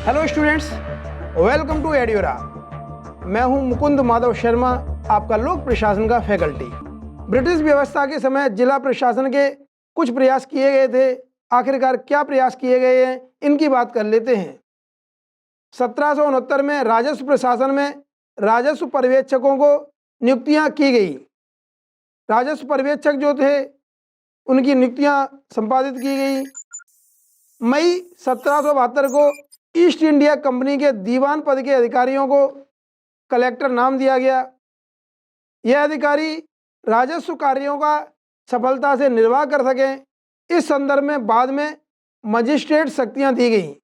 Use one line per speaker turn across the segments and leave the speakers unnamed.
Hello students, welcome to एड्योरा। मैं हूं मुकुंद माधव शर्मा, आपका लोक प्रशासन का फैकल्टी। ब्रिटिश व्यवस्था के समय जिला प्रशासन के कुछ प्रयास किए गए थे। आखिरकार क्या प्रयास किए गए हैं, इनकी बात कर लेते हैं। 1769 में राजस्व प्रशासन में राजस्व पर्यवेक्षकों को नियुक्तियां की गई। राजस्व पर्यवेक्षक जो थे उनकी नियुक्तियां संपादित की गई। मई 1772 को ईस्ट इंडिया कंपनी के दीवान पद के अधिकारियों को कलेक्टर नाम दिया गया। यह अधिकारी राजस्व कार्यों का सफलता से निर्वाह कर सकें, इस संदर्भ में बाद में मजिस्ट्रेट शक्तियां दी गईं।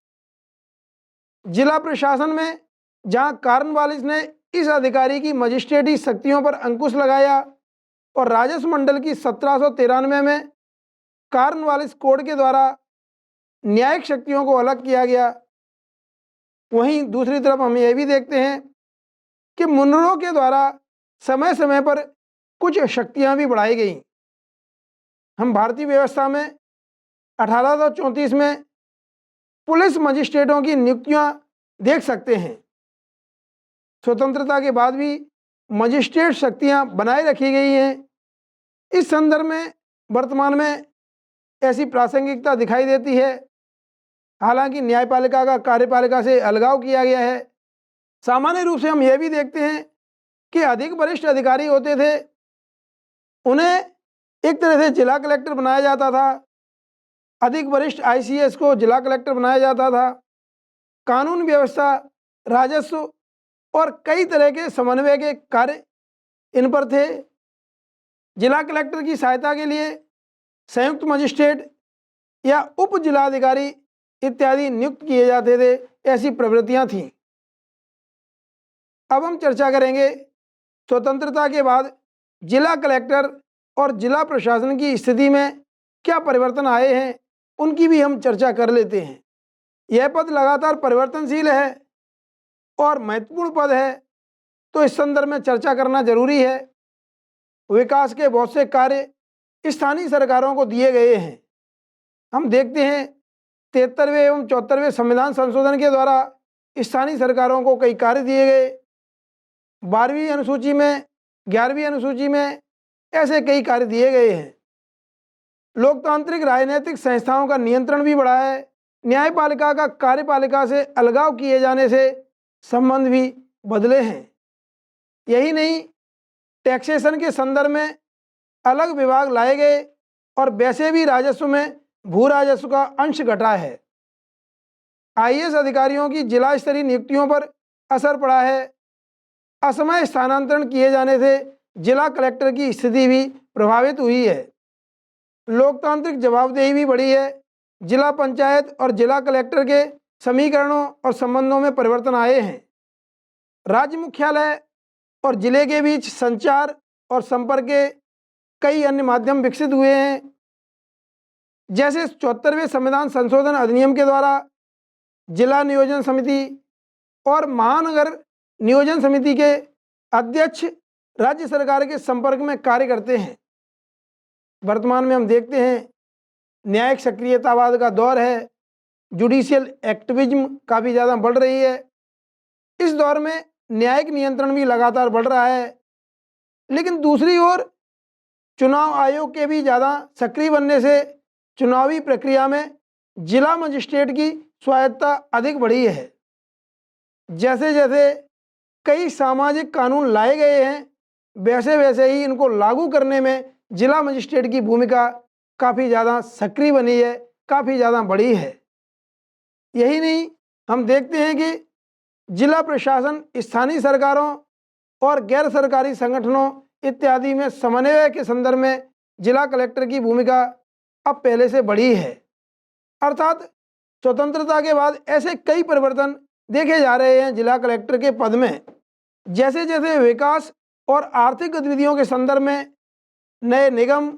जिला प्रशासन में जहां कॉर्नवालिस ने इस अधिकारी की मजिस्ट्रेटी शक्तियों पर अंकुश लगाया और राजस्व मंडल की 1793 में कॉर्नवालिस कोड के द्वारा न्यायिक शक्तियों को अलग किया गया, वहीं दूसरी तरफ हम यह भी देखते हैं कि मुनरो के द्वारा समय समय पर कुछ शक्तियां भी बढ़ाई गईं। हम भारतीय व्यवस्था में 1834 में पुलिस मजिस्ट्रेटों की नियुक्तियां देख सकते हैं। स्वतंत्रता के बाद भी मजिस्ट्रेट शक्तियां बनाए रखी गई हैं। इस संदर्भ में वर्तमान में ऐसी प्रासंगिकता दिखाई देती है। हालांकि न्यायपालिका का कार्यपालिका से अलगाव किया गया है। सामान्य रूप से हम यह भी देखते हैं कि अधिक वरिष्ठ अधिकारी होते थे, उन्हें एक तरह से जिला कलेक्टर बनाया जाता था। अधिक वरिष्ठ आईसीएस को जिला कलेक्टर बनाया जाता था। कानून व्यवस्था, राजस्व और कई तरह के समन्वय के कार्य इन पर थे। जिला कलेक्टर की सहायता के लिए संयुक्त मजिस्ट्रेट या उप जिलाधिकारी इत्यादि नियुक्त किए जाते थे। ऐसी प्रवृत्तियां थीं। अब हम चर्चा करेंगे स्वतंत्रता के बाद जिला कलेक्टर और जिला प्रशासन की स्थिति में क्या परिवर्तन आए हैं, उनकी भी हम चर्चा कर लेते हैं। यह पद लगातार परिवर्तनशील है और महत्वपूर्ण पद है, तो इस संदर्भ में चर्चा करना जरूरी है। विकास के बहुत से कार्य स्थानीय सरकारों को दिए गए हैं। हम देखते हैं 73वें एवं 74वें संविधान संशोधन के द्वारा स्थानीय सरकारों को कई कार्य दिए गए। 12वीं अनुसूची में, 11वीं अनुसूची में ऐसे कई कार्य दिए गए हैं। लोकतांत्रिक राजनीतिक संस्थाओं का नियंत्रण भी बढ़ा है। न्यायपालिका का कार्यपालिका से अलगाव किए जाने से संबंध भी बदले हैं। यही नहीं, टैक्सेशन के संदर्भ में अलग विभाग लाए गए और वैसे भी राजस्व में भू राजस्व का अंश घटा है। आईएएस अधिकारियों की जिला स्तरीय नियुक्तियों पर असर पड़ा है। असमय स्थानांतरण किए जाने से जिला कलेक्टर की स्थिति भी प्रभावित हुई है। लोकतांत्रिक जवाबदेही भी बढ़ी है। जिला पंचायत और जिला कलेक्टर के समीकरणों और संबंधों में परिवर्तन आए हैं। राज्य मुख्यालय और जिले के बीच संचार और संपर्क के कई अन्य माध्यम विकसित हुए हैं। जैसे 74वें संविधान संशोधन अधिनियम के द्वारा जिला नियोजन समिति और महानगर नियोजन समिति के अध्यक्ष राज्य सरकार के संपर्क में कार्य करते हैं। वर्तमान में हम देखते हैं न्यायिक सक्रियतावाद का दौर है। जुडिशियल एक्टिविज्म काफ़ी ज़्यादा बढ़ रही है। इस दौर में न्यायिक नियंत्रण भी लगातार बढ़ रहा है। लेकिन दूसरी ओर चुनाव आयोग के भी ज़्यादा सक्रिय बनने से चुनावी प्रक्रिया में जिला मजिस्ट्रेट की स्वायत्तता अधिक बढ़ी है। जैसे जैसे कई सामाजिक कानून लाए गए हैं, वैसे वैसे ही इनको लागू करने में जिला मजिस्ट्रेट की भूमिका काफ़ी ज़्यादा सक्रिय बनी है, काफ़ी ज़्यादा बढ़ी है। यही नहीं, हम देखते हैं कि जिला प्रशासन स्थानीय सरकारों और गैर सरकारी संगठनों इत्यादि में समन्वय के संदर्भ में जिला कलेक्टर की भूमिका अब पहले से बढ़ी है। अर्थात स्वतंत्रता के बाद ऐसे कई परिवर्तन देखे जा रहे हैं जिला कलेक्टर के पद में। जैसे जैसे विकास और आर्थिक गतिविधियों के संदर्भ में नए निगम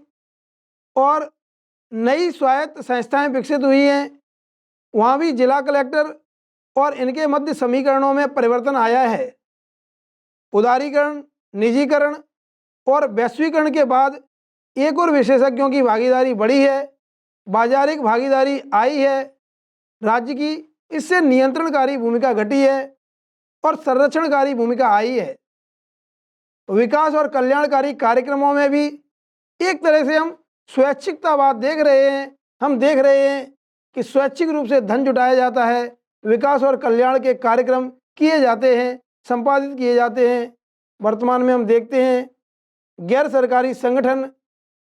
और नई स्वायत्त संस्थाएं विकसित हुई हैं, वहाँ भी जिला कलेक्टर और इनके मध्य समीकरणों में परिवर्तन आया है। उदारीकरण, निजीकरण और वैश्वीकरण के बाद एक और विशेषज्ञों की भागीदारी बढ़ी है। बाजारिक भागीदारी आई है। राज्य की इससे नियंत्रणकारी भूमिका घटी है और संरक्षणकारी भूमिका आई है। विकास और कल्याणकारी कार्यक्रमों में भी एक तरह से हम स्वैच्छिकतावाद देख रहे हैं। हम देख रहे हैं कि स्वैच्छिक रूप से धन जुटाया जाता है, विकास और कल्याण के कार्यक्रम किए जाते हैं, संपादित किए जाते हैं। वर्तमान में हम देखते हैं गैर सरकारी संगठन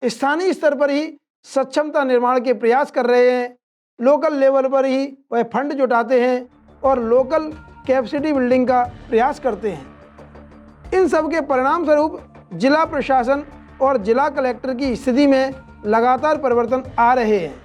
स्थानीय स्तर पर ही सक्षमता निर्माण के प्रयास कर रहे हैं, लोकल लेवल पर ही वह फंड जुटाते हैं और लोकल कैपेसिटी बिल्डिंग का प्रयास करते हैं। इन सब के परिणाम स्वरूप जिला प्रशासन और जिला कलेक्टर की स्थिति में लगातार परिवर्तन आ रहे हैं।